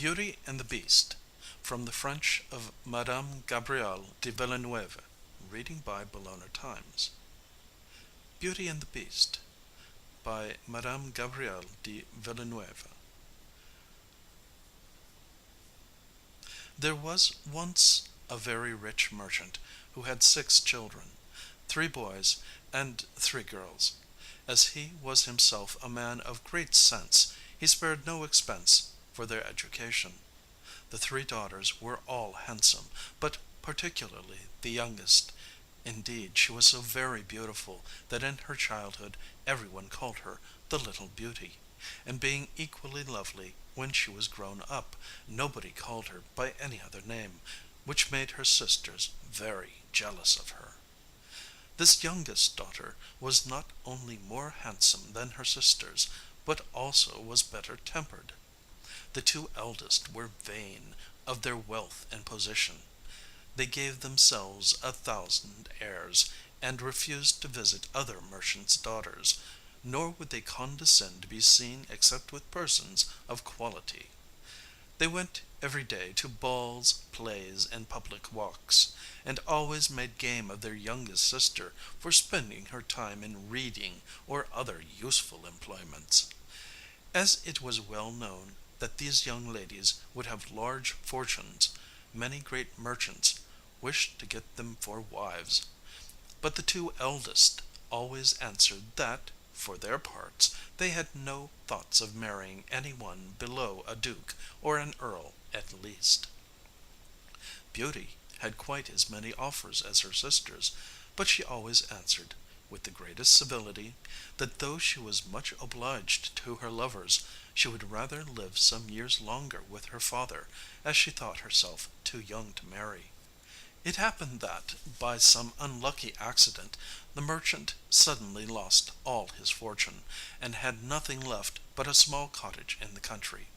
Beauty and the Beast. From the French of Madame Gabrielle de Villeneuve. Reading by Bologna Times. Beauty and the Beast. By Madame Gabrielle de Villeneuve. There was once a very rich merchant who had 6 children, 3 boys and 3 girls. As he was himself a man of great sense, he spared no expense for their education. The 3 daughters were all handsome, but particularly the youngest. Indeed, she was so very beautiful that in her childhood everyone called her the Little Beauty, and being equally lovely when she was grown up, nobody called her by any other name, which made her sisters very jealous of her. This youngest daughter was not only more handsome than her sisters, but also was better tempered. The 2 eldest were vain of their wealth and position. They gave themselves 1,000 airs, and refused to visit other merchants' daughters, nor would they condescend to be seen except with persons of quality. They went every day to balls, plays, and public walks, and always made game of their youngest sister for spending her time in reading or other useful employments. As it was well known that these young ladies would have large fortunes, many great merchants wished to get them for wives. But the 2 eldest always answered that, for their parts, they had no thoughts of marrying any one below a duke or an earl at least. Beauty had quite as many offers as her sisters, but she always answered, with the greatest civility, that though she was much obliged to her lovers, she would rather live some years longer with her father, as she thought herself too young to marry. It happened that, by some unlucky accident, the merchant suddenly lost all his fortune, and had nothing left but a small cottage in the country.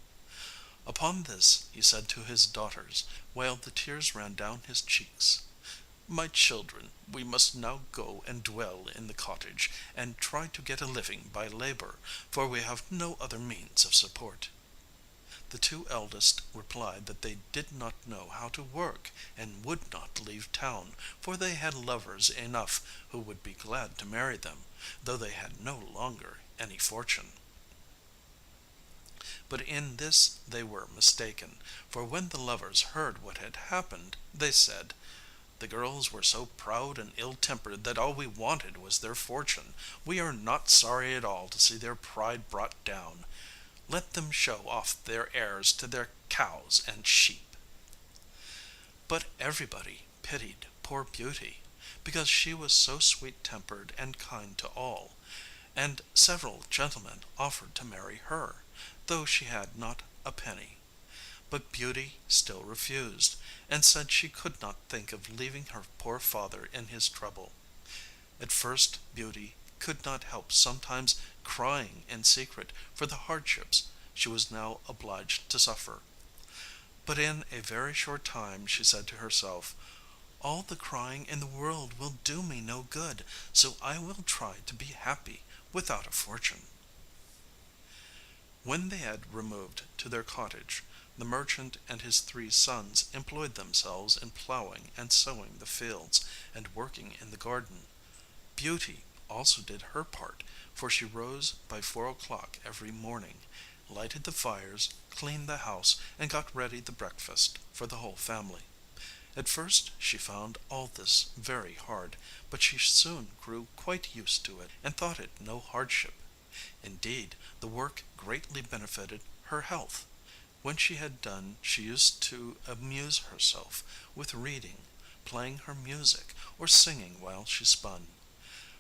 Upon this he said to his daughters, while the tears ran down his cheeks, "My children, we must now go and dwell in the cottage, and try to get a living by labor, for we have no other means of support." The 2 eldest replied that they did not know how to work, and would not leave town, for they had lovers enough who would be glad to marry them, though they had no longer any fortune. But in this they were mistaken, for when the lovers heard what had happened, they said, "The girls were so proud and ill tempered that all we wanted was their fortune. We are not sorry at all to see their pride brought down. Let them show off their heirs to their cows and sheep." But everybody pitied poor Beauty, because she was so sweet tempered and kind to all, and several gentlemen offered to marry her, though she had not a penny. But Beauty still refused, and said she could not think of leaving her poor father in his trouble. At first Beauty could not help sometimes crying in secret for the hardships she was now obliged to suffer. But in a very short time she said to herself, "All the crying in the world will do me no good, so I will try to be happy without a fortune." When they had removed to their cottage, the merchant and his 3 sons employed themselves in plowing and sowing the fields, and working in the garden. Beauty also did her part, for she rose by 4 o'clock every morning, lighted the fires, cleaned the house, and got ready the breakfast for the whole family. At first she found all this very hard, but she soon grew quite used to it, and thought it no hardship. Indeed, the work greatly benefited her health. When she had done she used to amuse herself with reading, playing her music, or singing while she spun.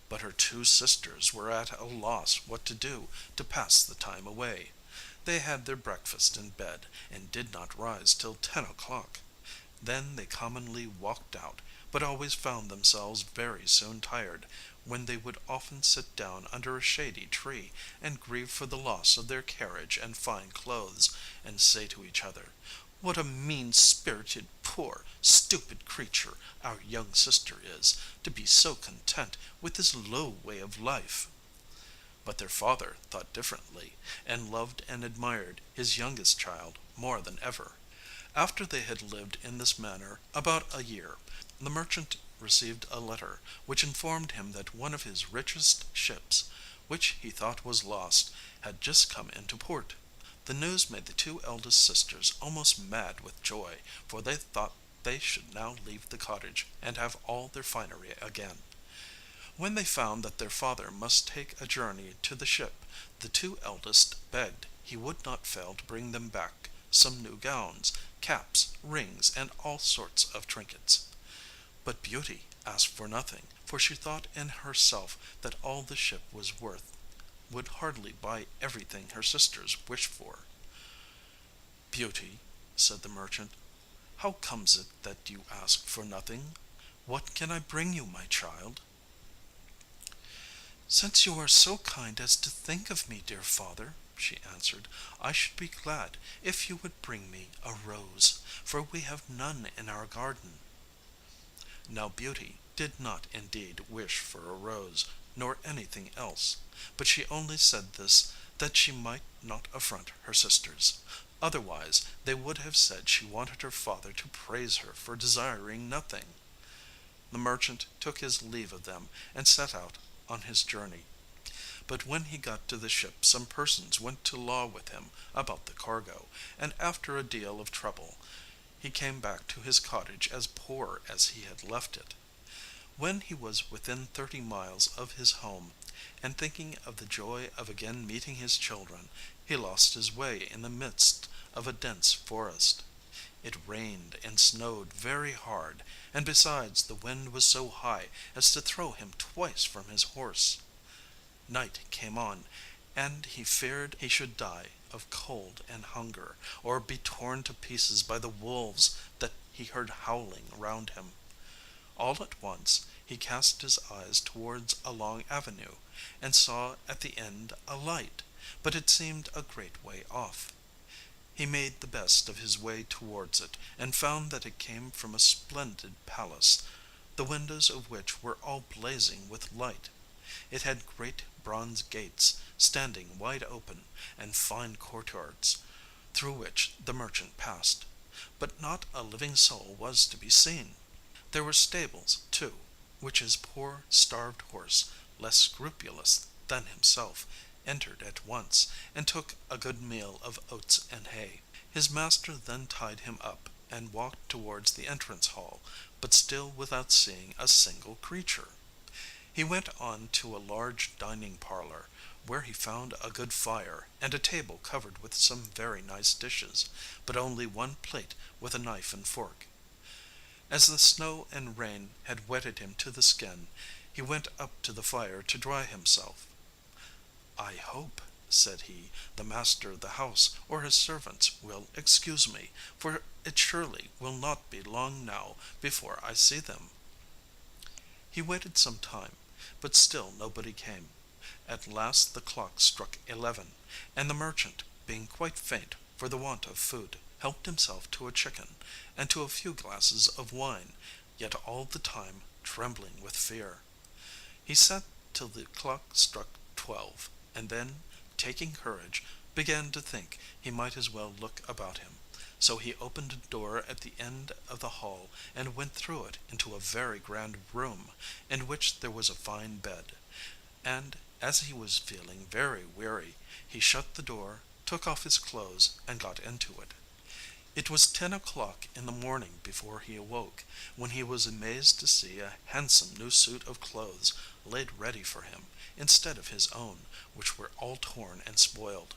But her 2 sisters were at a loss what to do to pass the time away. They had their breakfast in bed, and did not rise till 10 o'clock. Then they commonly walked out, but always found themselves very soon tired, when they would often sit down under a shady tree, and grieve for the loss of their carriage and fine clothes, and say to each other, "What a mean spirited, poor, stupid creature our young sister is, to be so content with this low way of life!" But their father thought differently, and loved and admired his youngest child more than ever. After they had lived in this manner about a year, the merchant received a letter, which informed him that one of his richest ships, which he thought was lost, had just come into port. The news made the two eldest sisters almost mad with joy, for they thought they should now leave the cottage and have all their finery again. When they found that their father must take a journey to the ship, the two eldest begged he would not fail to bring them back some new gowns, caps, rings, and all sorts of trinkets. But Beauty asked for nothing, for she thought in herself that all the ship was worth would hardly buy everything her sisters wished for. "Beauty," said the merchant, "how comes it that you ask for nothing? What can I bring you, my child?" "Since you are so kind as to think of me, dear father," she answered, "I should be glad if you would bring me a rose, for we have none in our garden." Now Beauty did not indeed wish for a rose, nor anything else, but she only said this that she might not affront her sisters. Otherwise they would have said she wanted her father to praise her for desiring nothing. The merchant took his leave of them and set out on his journey. But when he got to the ship some persons went to law with him about the cargo, and after a deal of trouble he came back to his cottage as poor as he had left it. When he was within 30 miles of his home, and thinking of the joy of again meeting his children, he lost his way in the midst of a dense forest. It rained and snowed very hard, and besides the wind was so high as to throw him twice from his horse. Night came on, and he feared he should die of cold and hunger, or be torn to pieces by the wolves that he heard howling around him. All at once he cast his eyes towards a long avenue, and saw at the end a light, but it seemed a great way off. He made the best of his way towards it, and found that it came from a splendid palace, the windows of which were all blazing with light. It had great bronze gates, standing wide open, and fine courtyards, through which the merchant passed, but not a living soul was to be seen. There were stables, too, which his poor starved horse, less scrupulous than himself, entered at once, and took a good meal of oats and hay. His master then tied him up, and walked towards the entrance hall, but still without seeing a single creature. He went on to a large dining parlor, where he found a good fire, and a table covered with some very nice dishes, but only one plate with a knife and fork. As the snow and rain had wetted him to the skin, he went up to the fire to dry himself. "I hope," said he, "the master of the house or his servants will excuse me, for it surely will not be long now before I see them." He waited some time, but still nobody came. At last the clock struck 11, and the merchant, being quite faint for the want of food, helped himself to a chicken, and to a few glasses of wine, yet all the time trembling with fear. He sat till the clock struck 12, and then, taking courage, began to think he might as well look about him. So he opened a door at the end of the hall, and went through it into a very grand room, in which there was a fine bed; and, as he was feeling very weary, he shut the door, took off his clothes, and got into it. It was 10 o'clock in the morning before he awoke, when he was amazed to see a handsome new suit of clothes laid ready for him, instead of his own, which were all torn and spoiled.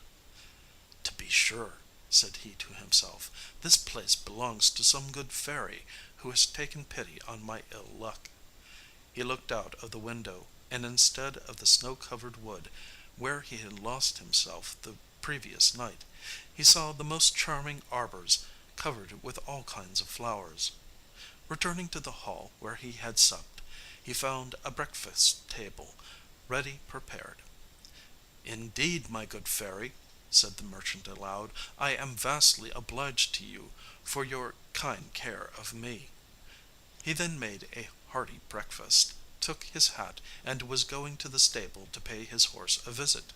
"To be sure," said he to himself, "this place belongs to some good fairy, who has taken pity on my ill luck." He looked out of the window, and instead of the snow covered wood, where he had lost himself the previous night, he saw the most charming arbors, covered with all kinds of flowers. Returning to the hall where he had supped, he found a breakfast table ready prepared. "Indeed, my good fairy," said the merchant aloud, "I am vastly obliged to you for your kind care of me." He then made a hearty breakfast. took his hat and was going to the stable to pay his horse a visit.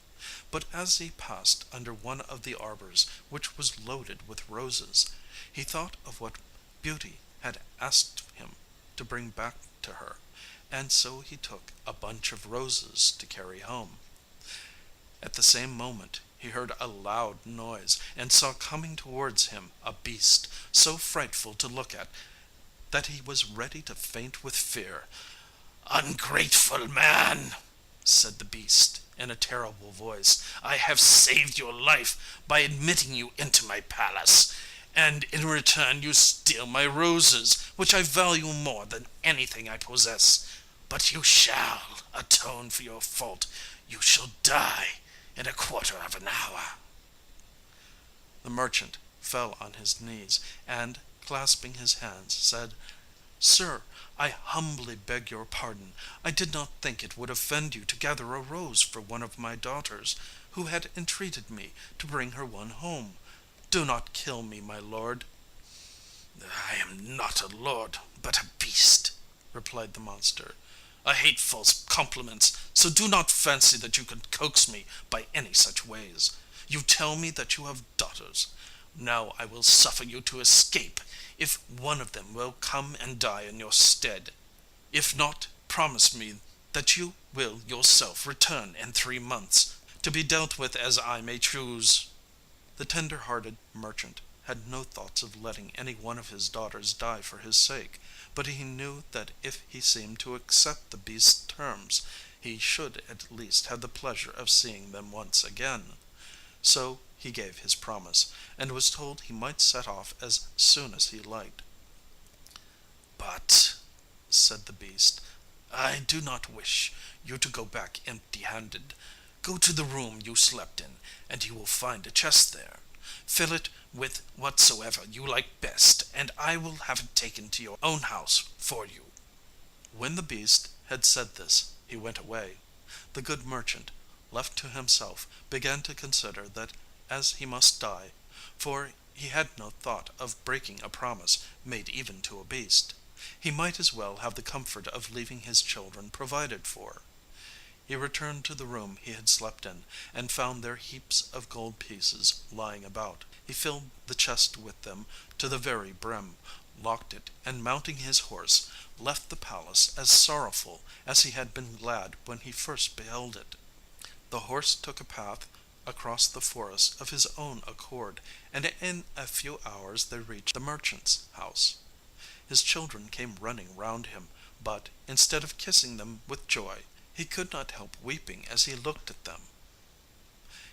But as he passed under one of the arbors, which was loaded with roses, he thought of what Beauty had asked him to bring back to her, and so he took a bunch of roses to carry home. At the same moment he heard a loud noise, and saw coming towards him a beast, so frightful to look at that he was ready to faint with fear. "Ungrateful man," said the beast in a terrible voice, "I have saved your life by admitting you into my palace, and in return you steal my roses, which I value more than anything I possess. But you shall atone for your fault. You shall die in a quarter of an hour." The merchant fell on his knees, and, clasping his hands, said, "Sir, I humbly beg your pardon. I did not think it would offend you to gather a rose for one of my daughters, who had entreated me to bring her one home. Do not kill me, my lord." "I am not a lord, but a beast," replied the monster. "I hate false compliments, so do not fancy that you can coax me by any such ways. You tell me that you have daughters. Now I will suffer you to escape, if one of them will come and die in your stead. If not, promise me that you will yourself return in 3 months, to be dealt with as I may choose." The tender hearted merchant had no thoughts of letting any one of his daughters die for his sake, but he knew that if he seemed to accept the beast's terms, he should at least have the pleasure of seeing them once again. So he gave his promise, and was told he might set off as soon as he liked. "But," said the beast, "I do not wish you to go back empty handed. Go to the room you slept in, and you will find a chest there. Fill it with whatsoever you like best, and I will have it taken to your own house for you." When the beast had said this, he went away. The good merchant, left to himself, began to consider that as he must die, for he had no thought of breaking a promise made even to a beast, he might as well have the comfort of leaving his children provided for. He returned to the room he had slept in, and found there heaps of gold pieces lying about. He filled the chest with them to the very brim, locked it, and mounting his horse, left the palace as sorrowful as he had been glad when he first beheld it. The horse took a path across the forest of his own accord, and in a few hours they reached the merchant's house. His children came running round him, but, instead of kissing them with joy, he could not help weeping as he looked at them.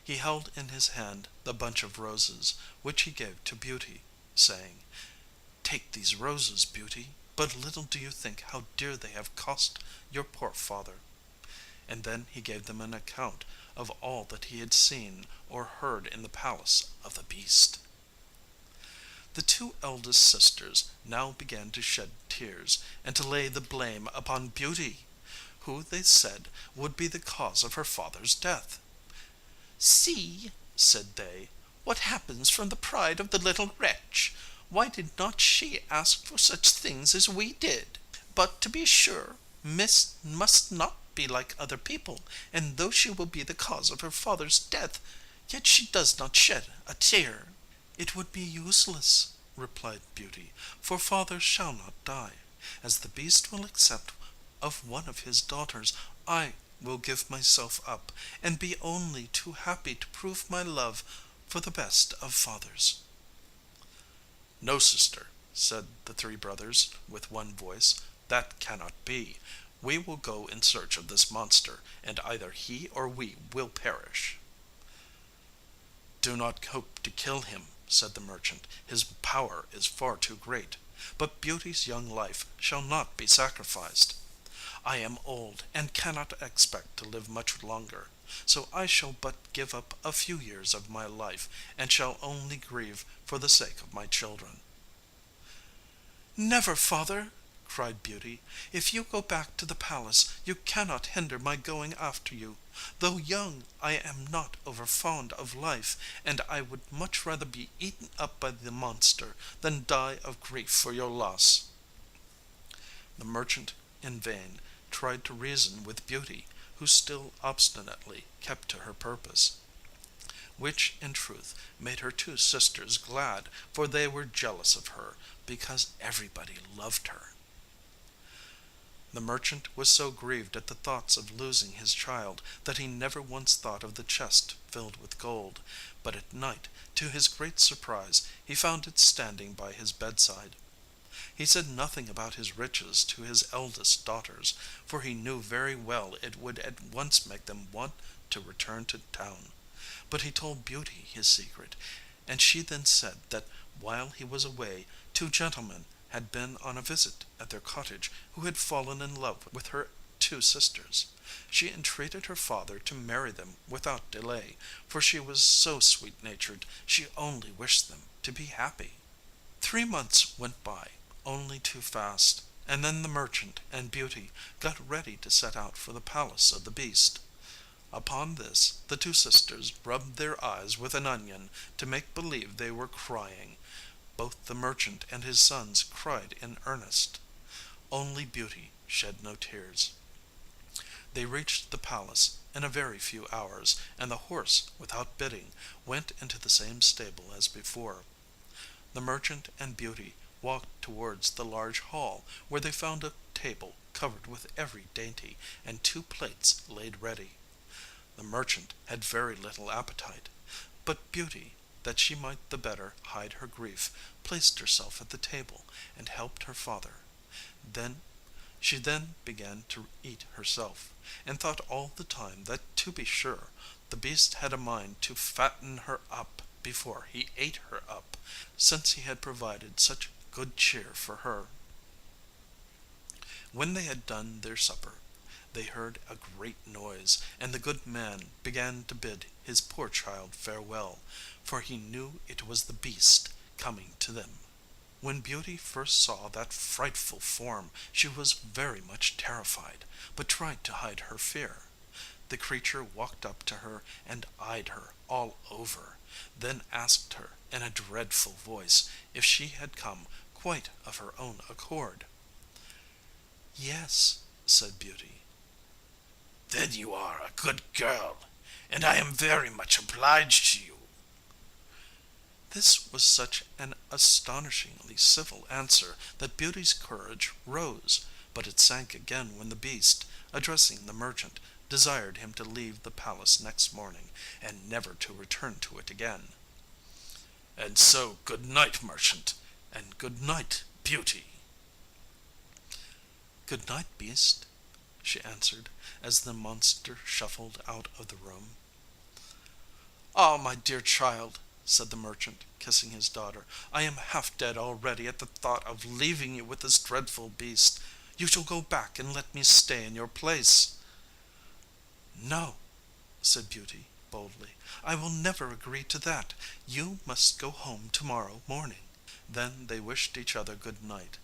He held in his hand the bunch of roses, which he gave to Beauty, saying, "Take these roses, Beauty, but little do you think how dear they have cost your poor father." And then he gave them an account of all that he had seen or heard in the palace of the beast. The two eldest sisters now began to shed tears, and to lay the blame upon Beauty, who, they said, would be the cause of her father's death. "See," said they, "what happens from the pride of the little wretch. Why did not she ask for such things as we did? But, to be sure, Miss must not be like other people, and though she will be the cause of her father's death, yet she does not shed a tear." "It would be useless," replied Beauty, "for father shall not die. As the beast will accept of one of his daughters, I will give myself up, and be only too happy to prove my love for the best of fathers." "No, sister," said the three brothers with one voice, "that cannot be. We will go in search of this monster, and either he or we will perish." "Do not hope to kill him," said the merchant, "his power is far too great. But Beauty's young life shall not be sacrificed. I am old, and cannot expect to live much longer, so I shall but give up a few years of my life, and shall only grieve for the sake of my children." "Never, father!" cried Beauty. "If you go back to the palace, you cannot hinder my going after you. Though young, I am not over fond of life, and I would much rather be eaten up by the monster than die of grief for your loss." The merchant in vain tried to reason with Beauty, who still obstinately kept to her purpose, which in truth made her two sisters glad, for they were jealous of her, because everybody loved her. The merchant was so grieved at the thoughts of losing his child that he never once thought of the chest filled with gold, but at night, to his great surprise, he found it standing by his bedside. He said nothing about his riches to his eldest daughters, for he knew very well it would at once make them want to return to town, but he told Beauty his secret, and she then said that while he was away two gentlemen had been on a visit at their cottage who had fallen in love with her two sisters. She entreated her father to marry them without delay, for she was so sweet natured she only wished them to be happy. 3 months went by, only too fast, and then the merchant and Beauty got ready to set out for the palace of the beast. Upon this the two sisters rubbed their eyes with an onion to make believe they were crying. Both the merchant and his sons cried in earnest. Only Beauty shed no tears. They reached the palace in a very few hours, and the horse, without bidding, went into the same stable as before. The merchant and Beauty walked towards the large hall, where they found a table covered with every dainty, and two plates laid ready. The merchant had very little appetite, but Beauty, that she might the better hide her grief, placed herself at the table and helped her father. She then began to eat herself, and thought all the time that, to be sure, the beast had a mind to fatten her up before he ate her up, since he had provided such good cheer for her. When they had done their supper, they heard a great noise, and the good man began to bid his poor child farewell, for he knew it was the beast coming to them. When Beauty first saw that frightful form she was very much terrified, but tried to hide her fear. The creature walked up to her and eyed her all over, then asked her in a dreadful voice if she had come quite of her own accord. "Yes," said Beauty. "Then you are a good girl, and I am very much obliged to you." This was such an astonishingly civil answer that Beauty's courage rose, but it sank again when the beast, addressing the merchant, desired him to leave the palace next morning, and never to return to it again. "And so good night, merchant, and good night, Beauty." "Good night, beast," she answered, as the monster shuffled out of the room. "Ah, my dear child," said the merchant, kissing his daughter, "I am half dead already at the thought of leaving you with this dreadful beast. You shall go back and let me stay in your place." "No," said Beauty boldly, "I will never agree to that. You must go home to morrow morning." Then they wished each other good night,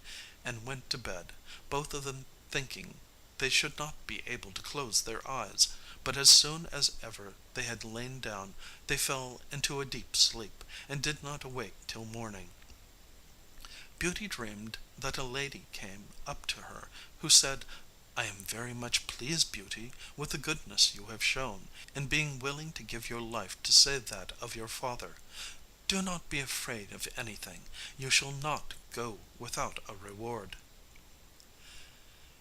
and went to bed, both of them thinking they should not be able to close their eyes, but as soon as ever they had lain down they fell into a deep sleep, and did not awake till morning. Beauty dreamed that a lady came up to her, who said, "I am very much pleased, Beauty, with the goodness you have shown, in being willing to give your life to save that of your father. Do not be afraid of anything. You shall not go without a reward."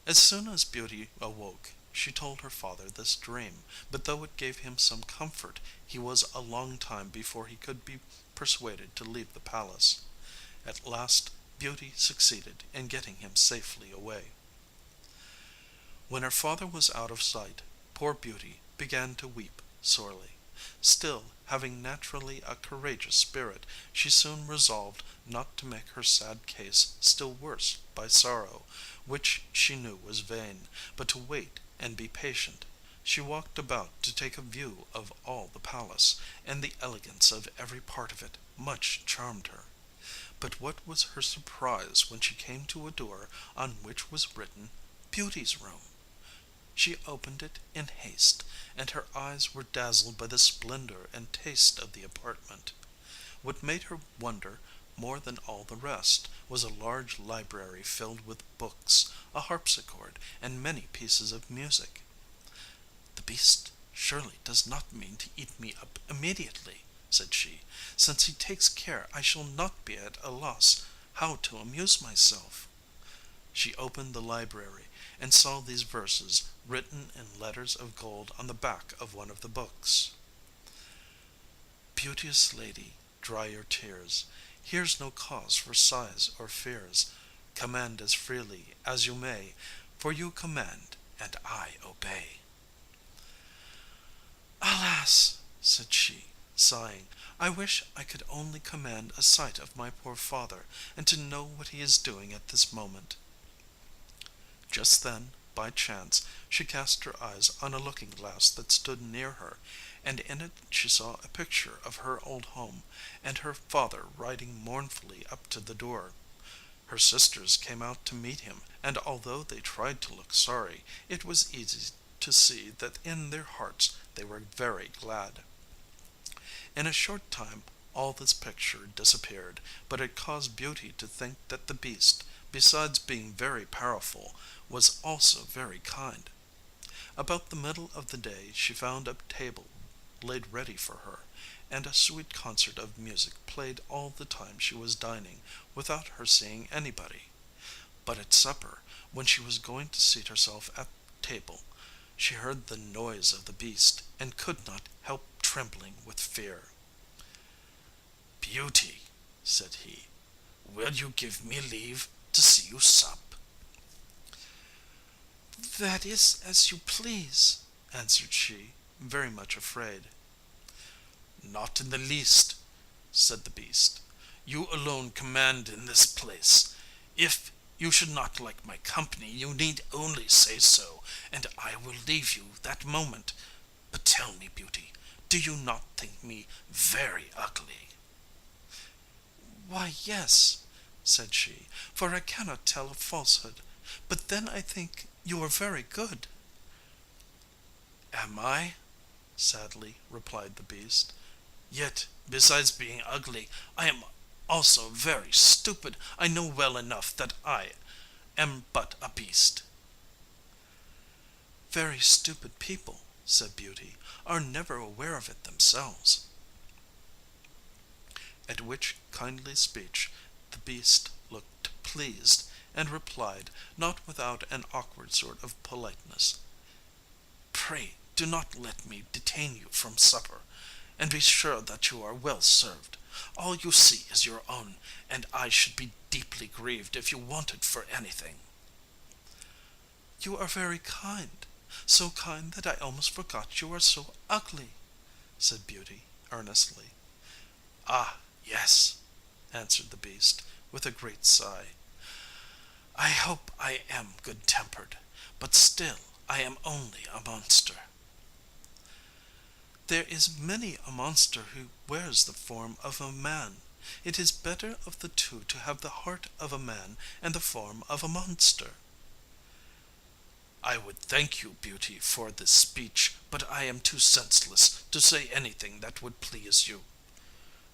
As soon as Beauty awoke, she told her father this dream, but though it gave him some comfort, he was a long time before he could be persuaded to leave the palace. At last Beauty succeeded in getting him safely away. When her father was out of sight, poor Beauty began to weep sorely. Still, having naturally a courageous spirit, she soon resolved not to make her sad case still worse by sorrow, which she knew was vain, but to wait and be patient. She walked about to take a view of all the palace, and the elegance of every part of it much charmed her. But what was her surprise when she came to a door on which was written "Beauty's room." She opened it in haste, and her eyes were dazzled by the splendor and taste of the apartment. What made her wonder more than all the rest, was a large library filled with books, a harpsichord, and many pieces of music. "The beast surely does not mean to eat me up immediately," said she. "Since he takes care I shall not be at a loss how to amuse myself." She opened the library, and saw these verses written in letters of gold on the back of one of the books: "Beauteous lady, dry your tears. Here's no cause for sighs or fears. Command as freely as you may, For you command, and I obey." "Alas!" said she, sighing, "I wish I could only command a sight of my poor father, and to know what he is doing at this moment." Just then, by chance, she cast her eyes on a looking glass that stood near her, and in it she saw a picture of her old home, and her father riding mournfully up to the door. Her sisters came out to meet him, and although they tried to look sorry, it was easy to see that in their hearts they were very glad. In a short time all this picture disappeared, but it caused Beauty to think that the beast, besides being very powerful, was also very kind. About the middle of the day she found a table laid ready for her, and a sweet concert of music played all the time she was dining, without her seeing anybody. But at supper, when she was going to seat herself at table, she heard the noise of the beast, and could not help trembling with fear. "Beauty," said he, "will you give me leave to see you sup?" "That is as you please," answered she, very much afraid. "Not in the least," said the beast. "You alone command in this place. If you should not like my company, you need only say so, and I will leave you that moment. But tell me, Beauty, do you not think me very ugly?" "Why, yes," said she, "for I cannot tell a falsehood. But then I think you are very good." "Am I?" sadly replied the beast. "Yet, besides being ugly, I am also very stupid. I know well enough that I am but a beast." "Very stupid people," said Beauty, "are never aware of it themselves." At which kindly speech the beast looked pleased, and replied, not without an awkward sort of politeness: "Pray do not let me detain you from supper, and be sure that you are well served. All you see is your own, and I should be deeply grieved if you wanted for anything." "You are very kind, so kind that I almost forgot you are so ugly," said Beauty, earnestly. "Ah, yes," answered the beast, with a great sigh. "I hope I am good tempered, but still I am only a monster." "There is many a monster who wears the form of a man. It is better of the two to have the heart of a man and the form of a monster." "I would thank you, Beauty, for this speech, but I am too senseless to say anything that would please you,"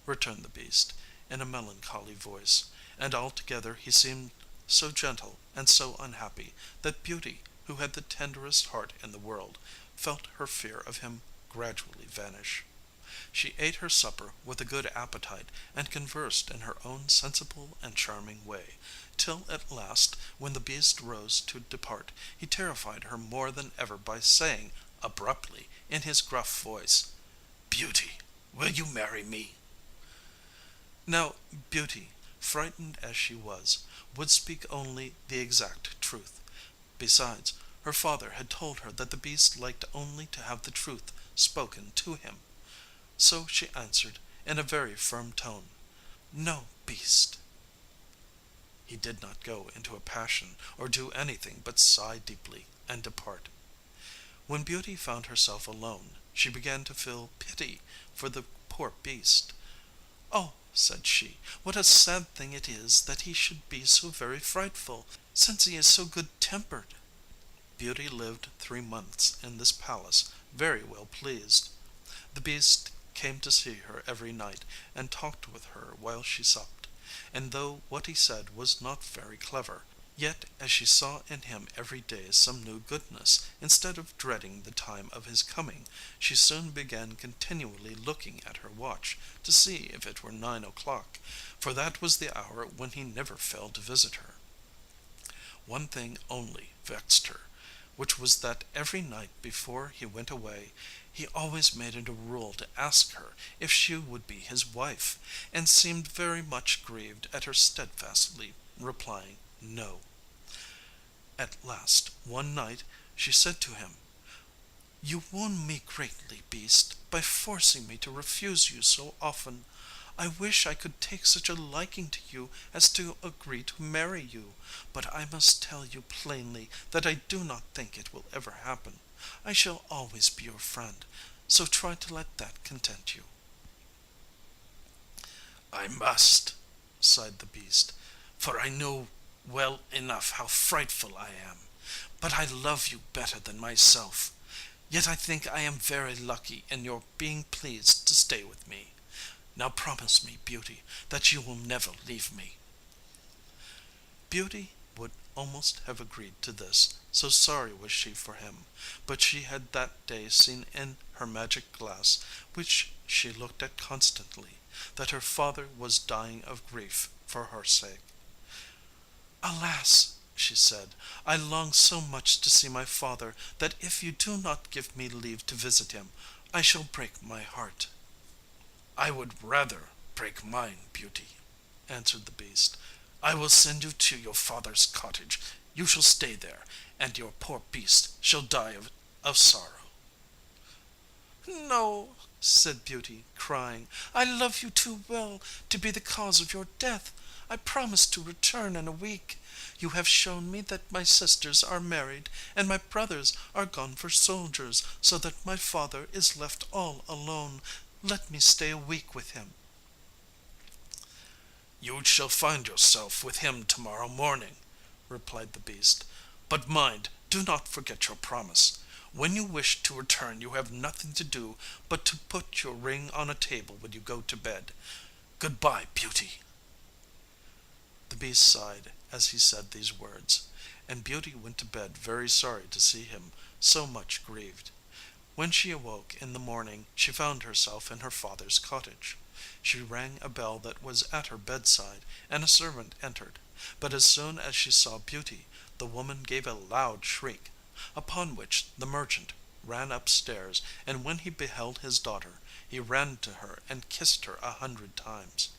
returned the beast, in a melancholy voice, and altogether he seemed so gentle and so unhappy that Beauty, who had the tenderest heart in the world, felt her fear of him gradually vanish. She ate her supper with a good appetite, and conversed in her own sensible and charming way, till at last, when the beast rose to depart, he terrified her more than ever by saying abruptly, in his gruff voice: "Beauty, will you marry me?" Now Beauty, frightened as she was, would speak only the exact truth. Besides, her father had told her that the beast liked only to have the truth spoken to him. So she answered, in a very firm tone: "No, beast." He did not go into a passion, or do anything but sigh deeply and depart. When Beauty found herself alone, she began to feel pity for the poor beast. "Oh," said she, "what a sad thing it is that he should be so very frightful, since he is so good tempered." Beauty lived 3 months in this palace, very well pleased. The beast came to see her every night, and talked with her while she supped. And though what he said was not very clever, yet as she saw in him every day some new goodness, instead of dreading the time of his coming, she soon began continually looking at her watch to see if it were 9 o'clock, for that was the hour when he never failed to visit her. One thing only vexed her, which was that every night before he went away he always made it a rule to ask her if she would be his wife, and seemed very much grieved at her steadfastly replying no. At last, one night, she said to him, "You wound me greatly, beast, by forcing me to refuse you so often. I wish I could take such a liking to you as to agree to marry you, but I must tell you plainly that I do not think it will ever happen. I shall always be your friend, so try to let that content you." "I must," sighed the beast, "for I know well enough how frightful I am. But I love you better than myself. Yet I think I am very lucky in your being pleased to stay with me. Now promise me, Beauty, that you will never leave me." Beauty would almost have agreed to this, so sorry was she for him, but she had that day seen in her magic glass, which she looked at constantly, that her father was dying of grief for her sake. "Alas!" she said, "I long so much to see my father that if you do not give me leave to visit him, I shall break my heart." "I would rather break mine, Beauty," answered the beast. "I will send you to your father's cottage. You shall stay there, and your poor beast shall die of sorrow." "No," said Beauty, crying, "I love you too well to be the cause of your death. I promise to return in a week. You have shown me that my sisters are married, and my brothers are gone for soldiers, so that my father is left all alone. Let me stay a week with him." "You shall find yourself with him to morrow morning," replied the beast. "But mind, do not forget your promise. When you wish to return you have nothing to do but to put your ring on a table when you go to bed. Good bye, Beauty." The beast sighed as he said these words, and Beauty went to bed very sorry to see him so much grieved. When she awoke in the morning she found herself in her father's cottage. She rang a bell that was at her bedside, and a servant entered, but as soon as she saw Beauty the woman gave a loud shriek, upon which the merchant ran upstairs, and when he beheld his daughter he ran to her and kissed her 100 times.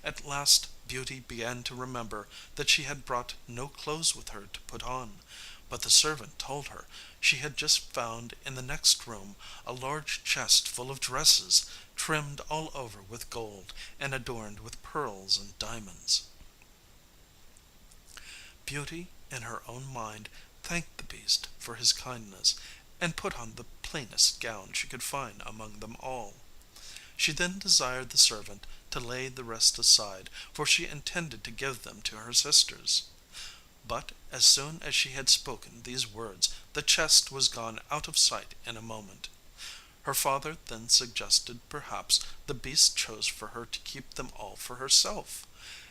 At last Beauty began to remember that she had brought no clothes with her to put on, but the servant told her she had just found in the next room a large chest full of dresses, trimmed all over with gold, and adorned with pearls and diamonds. Beauty in her own mind thanked the beast for his kindness, and put on the plainest gown she could find among them all. She then desired the servant to lay the rest aside, for she intended to give them to her sisters. But as soon as she had spoken these words the chest was gone out of sight in a moment. Her father then suggested perhaps the beast chose for her to keep them all for herself,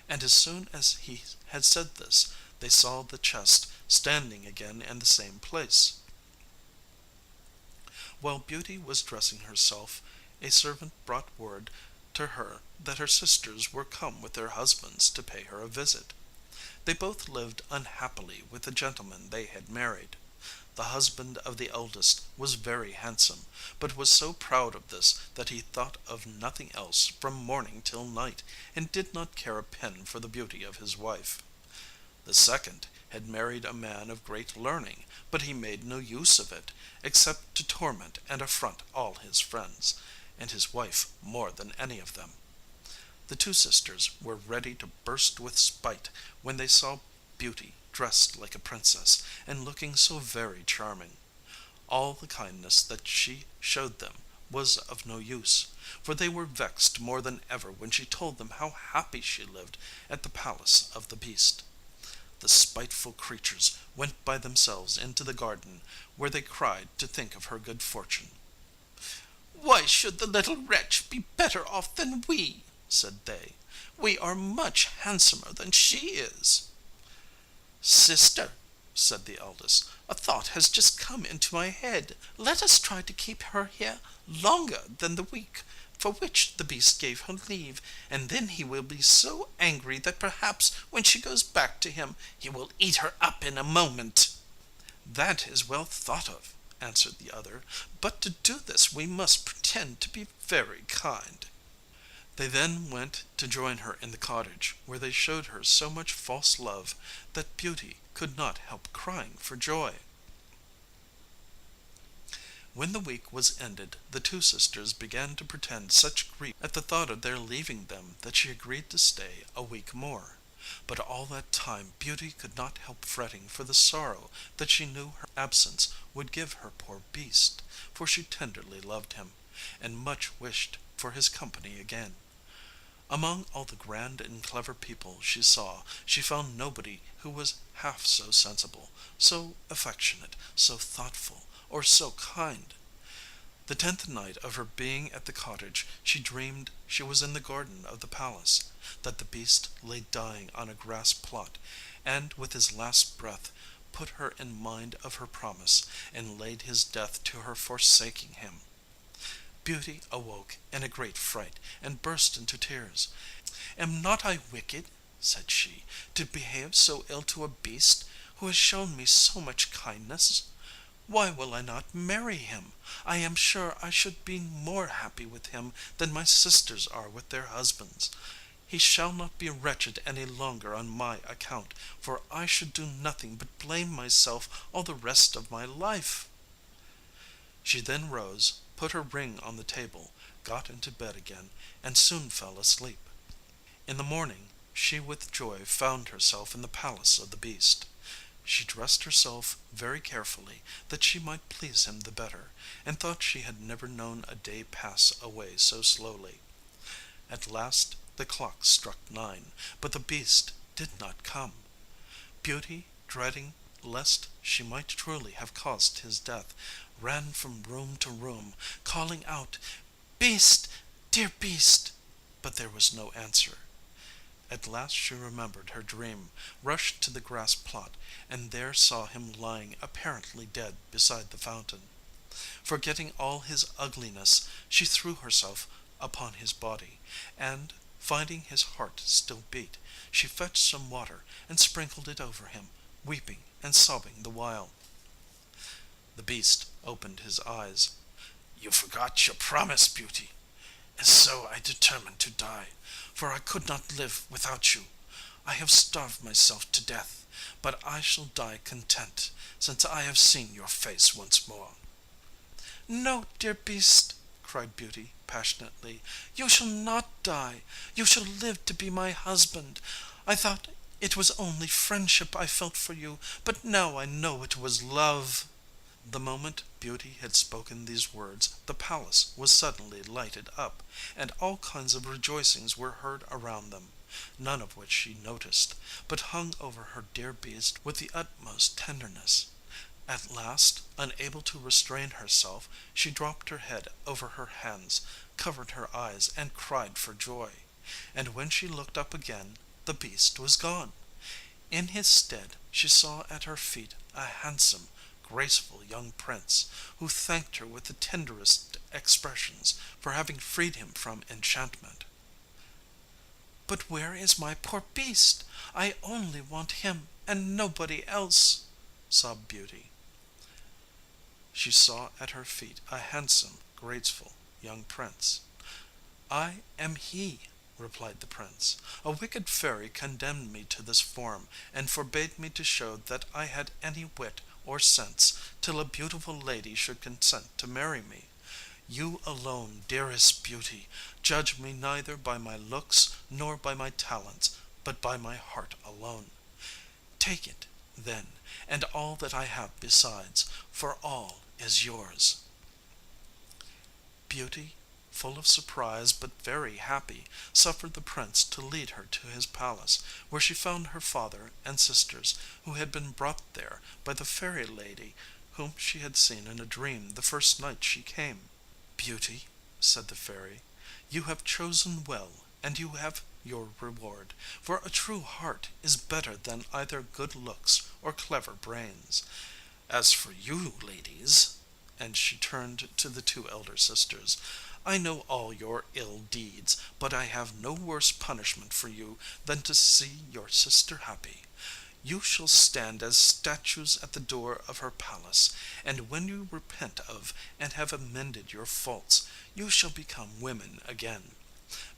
and as soon as he had said this they saw the chest standing again in the same place. While Beauty was dressing herself a servant brought word to her that her sisters were come with their husbands to pay her a visit. They both lived unhappily with the gentleman they had married. The husband of the eldest was very handsome, but was so proud of this that he thought of nothing else from morning till night, and did not care a pin for the beauty of his wife. The second had married a man of great learning, but he made no use of it, except to torment and affront all his friends, and his wife more than any of them. The two sisters were ready to burst with spite when they saw Beauty dressed like a princess, and looking so very charming. All the kindness that she showed them was of no use, for they were vexed more than ever when she told them how happy she lived at the palace of the beast. The spiteful creatures went by themselves into the garden, where they cried to think of her good fortune. "Why should the little wretch be better off than we?" said they. We are much handsomer than she is." "Sister," said the eldest, "a thought has just come into my head. Let us try to keep her here longer than the week for which the beast gave her leave, and then he will be so angry that perhaps when she goes back to him he will eat her up in a moment." "That is well thought of," answered the other, "but to do this we must pretend to be very kind." They then went to join her in the cottage, where they showed her so much false love that Beauty could not help crying for joy. When the week was ended the two sisters began to pretend such grief at the thought of their leaving them that she agreed to stay a week more. But all that time Beauty could not help fretting for the sorrow that she knew her absence would give her poor beast, for she tenderly loved him, and much wished for his company again. Among all the grand and clever people she saw, she found nobody who was half so sensible, so affectionate, so thoughtful, or so kind. The 10th night of her being at the cottage she dreamed she was in the garden of the palace, that the beast lay dying on a grass plot, and with his last breath put her in mind of her promise, and laid his death to her forsaking him. Beauty awoke in a great fright, and burst into tears. "Am not I wicked," said she, "to behave so ill to a beast who has shown me so much kindness? Why will I not marry him? I am sure I should be more happy with him than my sisters are with their husbands. He shall not be wretched any longer on my account, for I should do nothing but blame myself all the rest of my life." She then rose, put her ring on the table, got into bed again, and soon fell asleep. In the morning she with joy found herself in the palace of the beast. She dressed herself very carefully, that she might please him the better, and thought she had never known a day pass away so slowly. At last the clock struck 9, but the beast did not come. Beauty, dreading lest she might truly have caused his death, ran from room to room, calling out, "Beast, dear beast!" but there was no answer. At last she remembered her dream, rushed to the grass plot, and there saw him lying apparently dead beside the fountain. Forgetting all his ugliness, she threw herself upon his body, and, finding his heart still beat, she fetched some water and sprinkled it over him, weeping and sobbing the while. The beast opened his eyes. "You forgot your promise, Beauty, and so I determined to die, for I could not live without you. I have starved myself to death, but I shall die content, since I have seen your face once more." "No, dear beast," cried Beauty passionately, "you shall not die. You shall live to be my husband. I thought it was only friendship I felt for you, but now I know it was love." The moment Beauty had spoken these words the palace was suddenly lighted up, and all kinds of rejoicings were heard around them, none of which she noticed, but hung over her dear beast with the utmost tenderness. At last, unable to restrain herself, she dropped her head over her hands, covered her eyes, and cried for joy. And when she looked up again, the beast was gone. In his stead she saw at her feet a handsome, graceful young prince, who thanked her with the tenderest expressions for having freed him from enchantment. "But where is my poor beast? I only want him and nobody else," sobbed Beauty. She saw at her feet a handsome, graceful young prince. "I am he," replied the prince. "A wicked fairy condemned me to this form, and forbade me to show that I had any wit or sense till a beautiful lady should consent to marry me. You alone, dearest Beauty, judge me neither by my looks nor by my talents, but by my heart alone. Take it, then, and all that I have besides, for all is yours." Beauty, full of surprise but very happy, suffered the prince to lead her to his palace, where she found her father and sisters, who had been brought there by the fairy lady whom she had seen in a dream the first night she came. "Beauty," said the fairy, "you have chosen well. and you have your reward, for a true heart is better than either good looks or clever brains. As for you, ladies," and she turned to the two elder sisters, "I know all your ill deeds, but I have no worse punishment for you than to see your sister happy. You shall stand as statues at the door of her palace, and when you repent of and have amended your faults, you shall become women again.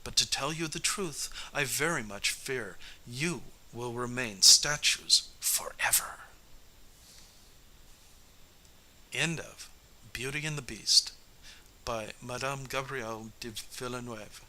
But to tell you the truth, I very much fear you will remain statues forever." End of Beauty and the Beast by Madame Gabrielle de Villeneuve.